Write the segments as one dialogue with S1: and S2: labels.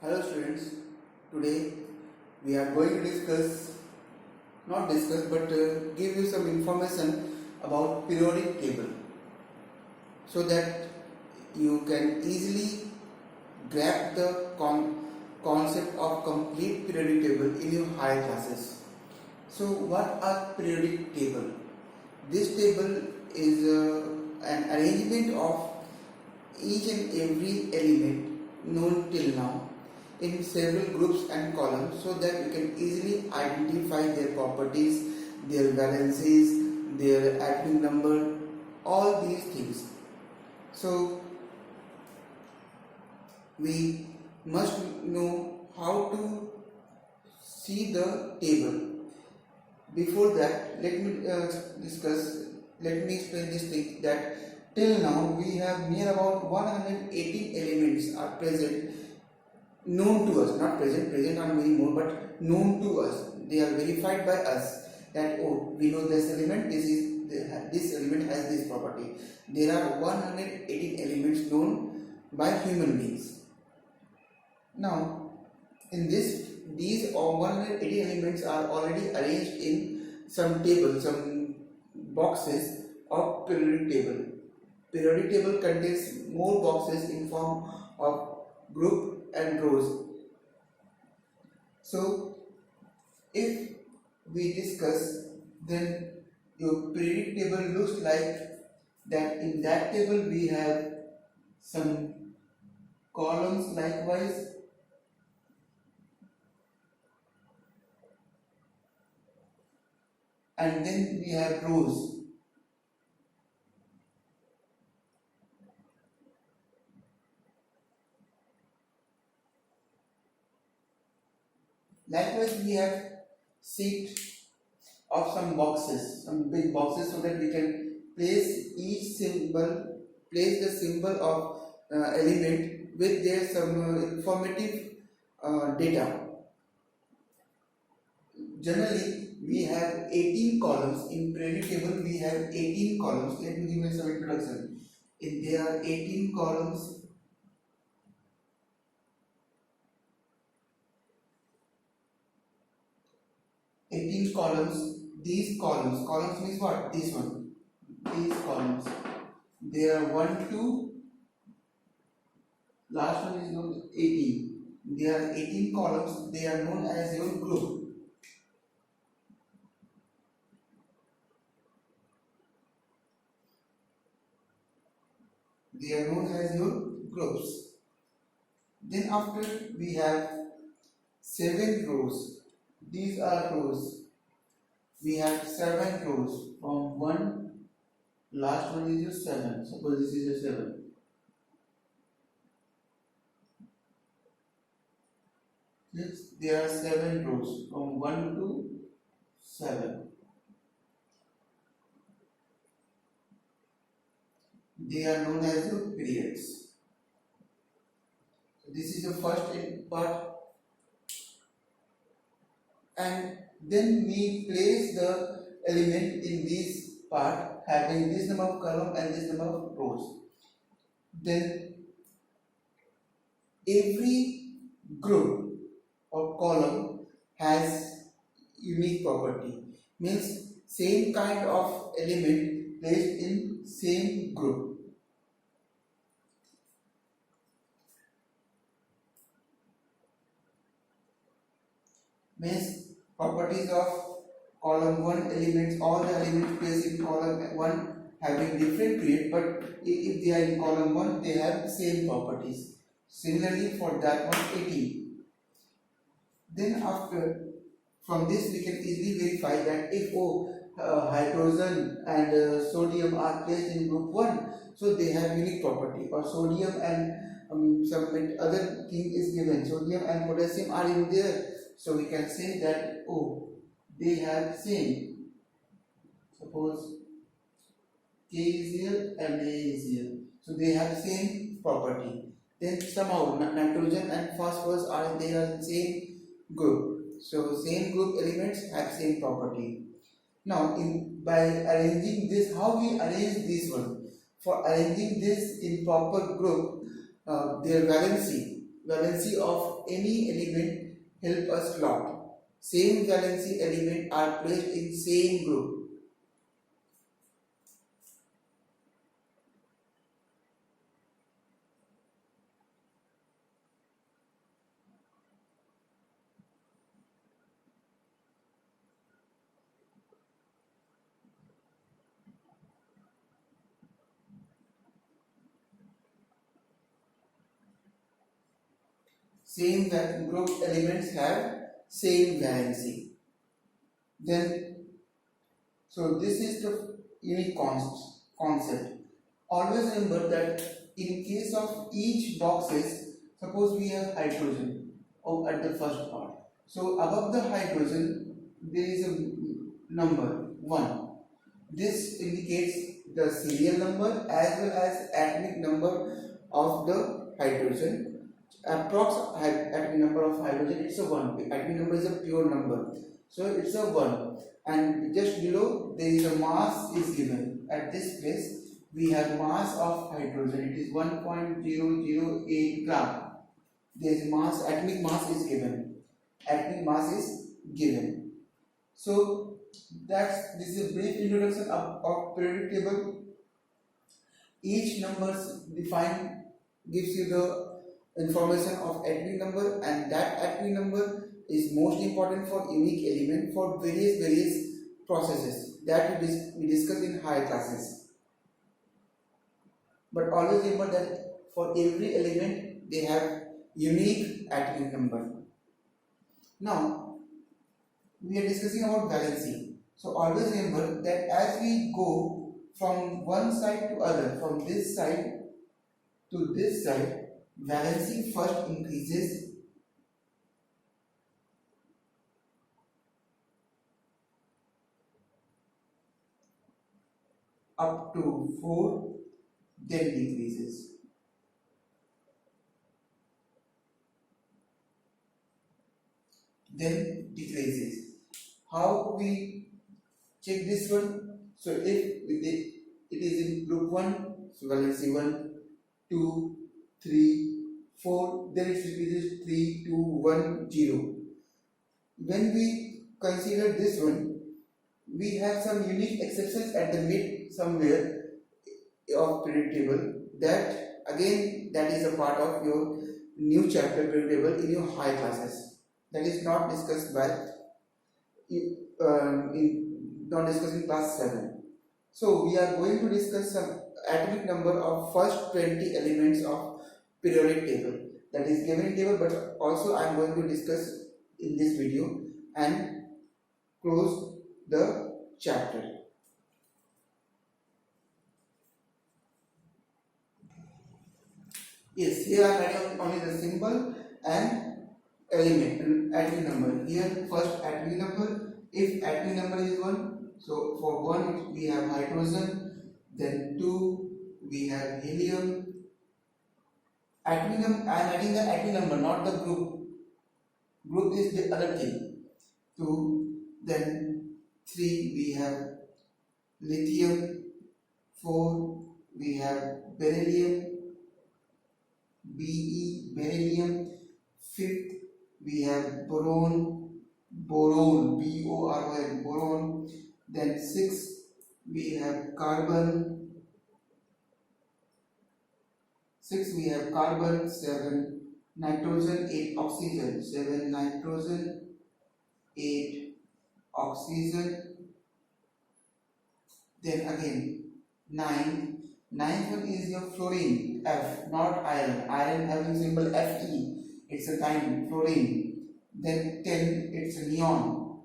S1: Hello students, today we are going to not discuss but give you some information about periodic table so that you can easily grab the concept of complete periodic table in your higher classes. So what are periodic table? This table is an arrangement of each and every element known till now in several groups and columns so that you can easily identify their properties, their valencies, their atomic number, all these things. So we must know how to see the table. Before that, let me explain this thing that till now we have near about 118 elements are present, known to us, not present are many more, but known to us. They are verified by us that we know this element, this element has this property. There are 118 elements known by human beings. Now, in these 180 elements are already arranged in some table, some boxes of periodic table. Periodic table contains more boxes in form of group and rows. So, if we discuss, then your periodic table looks like that. In that table we have some columns likewise, and then we have rows. Likewise, we have sheet of some boxes, some big boxes, so that we can place the symbol of element with their some informative data. Generally, we have 18 columns. In periodic table, we have 18 columns. Let me give you some introduction. If there are 18 columns, these columns means what? This one. These columns. There are 1, 2, last one is known as 18. There are 18 columns. They are known as your group. They are known as your groups. Then after we have 7 rows. These are rows. We have 7 rows from 1, last one is your 7. Suppose this is your 7. Yes, there are 7 rows from 1 to 7. They are known as your periods. So this is the first part, and then we place the element in this part having this number of column and this number of rows. Then every group or column has unique property, means same kind of element placed in same group. Means properties of column 1 elements, all the elements placed in column 1 having different period, but if they are in column 1 they have same properties. Similarly for that one 18. Then after, from this we can easily verify that if hydrogen and sodium are placed in group 1, so they have unique property, or sodium and some other thing is given, sodium and potassium are in there, so we can say that they have same. Suppose K is here and A is here, so they have same property. Then somehow nitrogen and phosphorus are in same group, so same group elements have same property. Now by arranging this, how we arrange this one? For arranging this in proper group, their valency, valency of any element help us plot. Same valency element are placed in same group. Same group elements have same valency. Then, so this is the unique concept. Always remember that in case of each boxes, suppose we have hydrogen at the first part. So above the hydrogen, there is a number 1. This indicates the serial number as well as atomic number of the hydrogen. Approx atomic number of hydrogen, it's a 1. Atomic number is a pure number, so it's a 1. And just below there is a mass is given. At this place we have mass of hydrogen, it is 1.008 gram. There is mass, atomic mass is given. Atomic mass is given. So this is a brief introduction of periodic table. Each numbers defined gives you the information of atomic number, and that atomic number is most important for unique element for various processes that we discuss in higher classes. But always remember that for every element they have unique atomic number. Now we are discussing about valency. So always remember that as we go from one side to other, from this side to this side, valency first increases up to 4, then decreases. Then decreases. How we check this one? So if it is in group 1, so valency 1, 2, 3, 4, then it decreases 3, 2, 1, 0. When we consider this one, we have some unique exceptions at the mid somewhere of periodic table. That again, that is a part of your new chapter periodic table in your high classes. That is not discussed by not discussed in class 7. So we are going to discuss some atomic number of first 20 elements of periodic table. That is given in table, but also I am going to discuss in this video and close the chapter. Yes, here I am writing only the symbol and element, atomic number. Here first atomic number. If atomic number is 1, so for 1 we have hydrogen, then 2 we have helium. Atomic number, I am adding the atomic number, not the group. Group is the other thing. 2, then 3 we have lithium, 4 we have beryllium, Be, beryllium. 5th we have boron, B-O-R-O-N, boron. Then 6 we have carbon. 6 we have carbon. 7 nitrogen. 8 oxygen. 7 nitrogen, 8 oxygen. Then again 9. Ninth one is your fluorine, F, not iron. Iron having symbol Fe, it's a kind, fluorine. Then 10, it's a neon.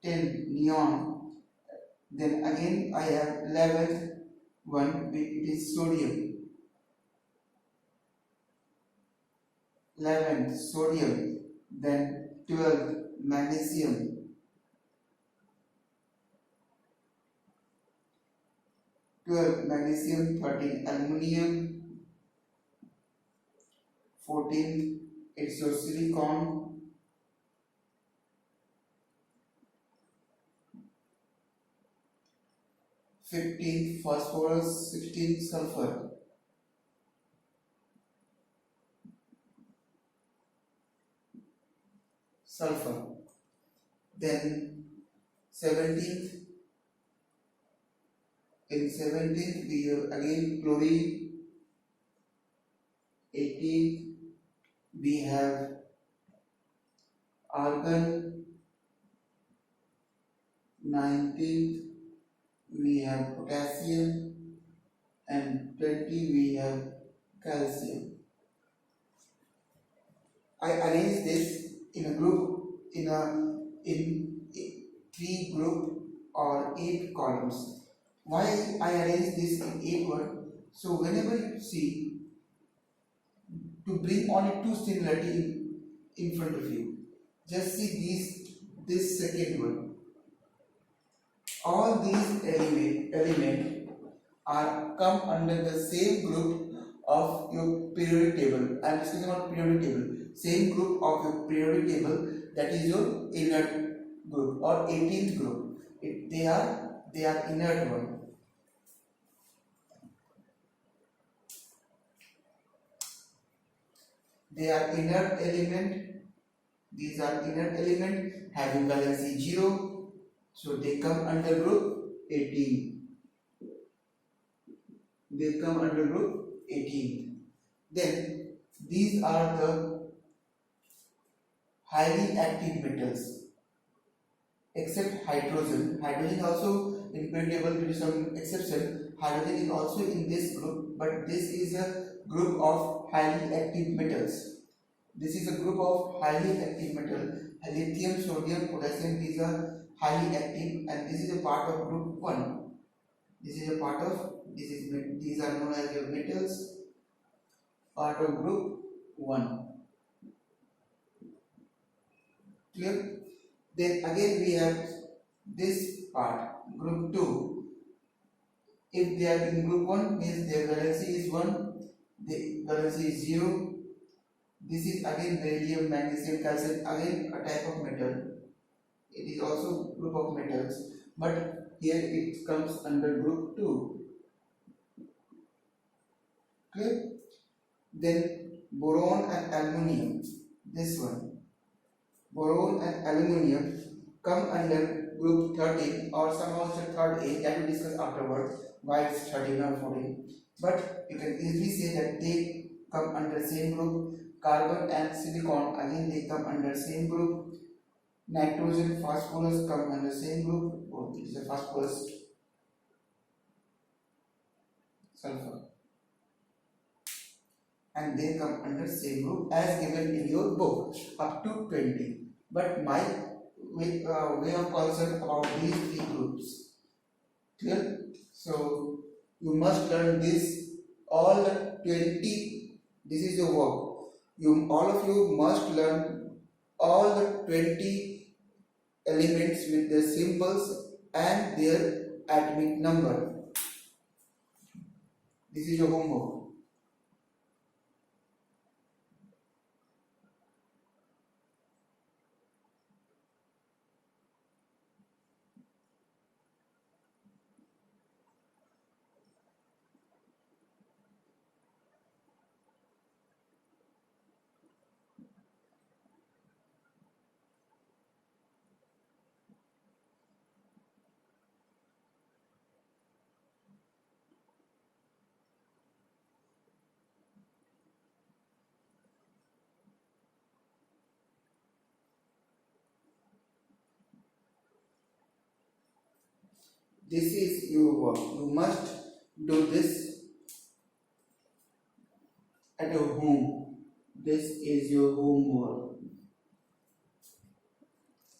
S1: 10, neon. Then again I have 11th one, it is sodium. 11th, sodium. Then 12th, magnesium. 12 magnesium, 13 aluminium, 14 it's your silicon, 15 phosphorus, 16 sulfur. sulfur. Then 17th, in 17th we have again chlorine. 18th we have argon. 19th we have potassium, and 20 we have calcium. I arrange this in a group in 3 group or 8 columns. Why I arrange this in 8 one? So whenever you see, to bring only 2 similarity in front of you, just see this second one. All these element are come under the same group of your periodic table. I am discussing about periodic table. Same group of your periodic table, that is your inert group or 18th group. They are inert one. They are inert element. These are inert element having valency 0. So they come under group 18. They come under group 18. Then these are the highly active metals, except hydrogen. Hydrogen also in periodic table, due to some exception. Hydrogen is also in this group, but this is a group of highly active metals. This is a group of highly active metal. Lithium, sodium, potassium, these are highly active, and this is a part of group 1. These are known as your metals, part of group 1. Clear? Then again we have this part, group 2. If they are in group 1, means their valency is 1, the valency is 0. This is again beryllium, magnesium, calcium, again a type of metal. It is also group of metals, but here it comes under group 2. Okay? Then boron and aluminium, this one. Boron and aluminium come under group 13 or somehow third A, that we discuss afterwards why it's 13 or 14. But you can easily say that they come under same group. Carbon and silicon, again they come under same group. Nitrogen, phosphorus come under same group. Oh, it is a phosphorus. Sulfur, and they come under same group as given in your book up to 20. But my way of concern about these 3 groups. Clear? So you must learn this all the 20. This is your work. All of you must learn all the 20 elements with their symbols and their atomic number. This is your homework. This is your work. You must do this at your home. This is your homework.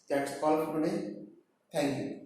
S1: That's all for today. Thank you.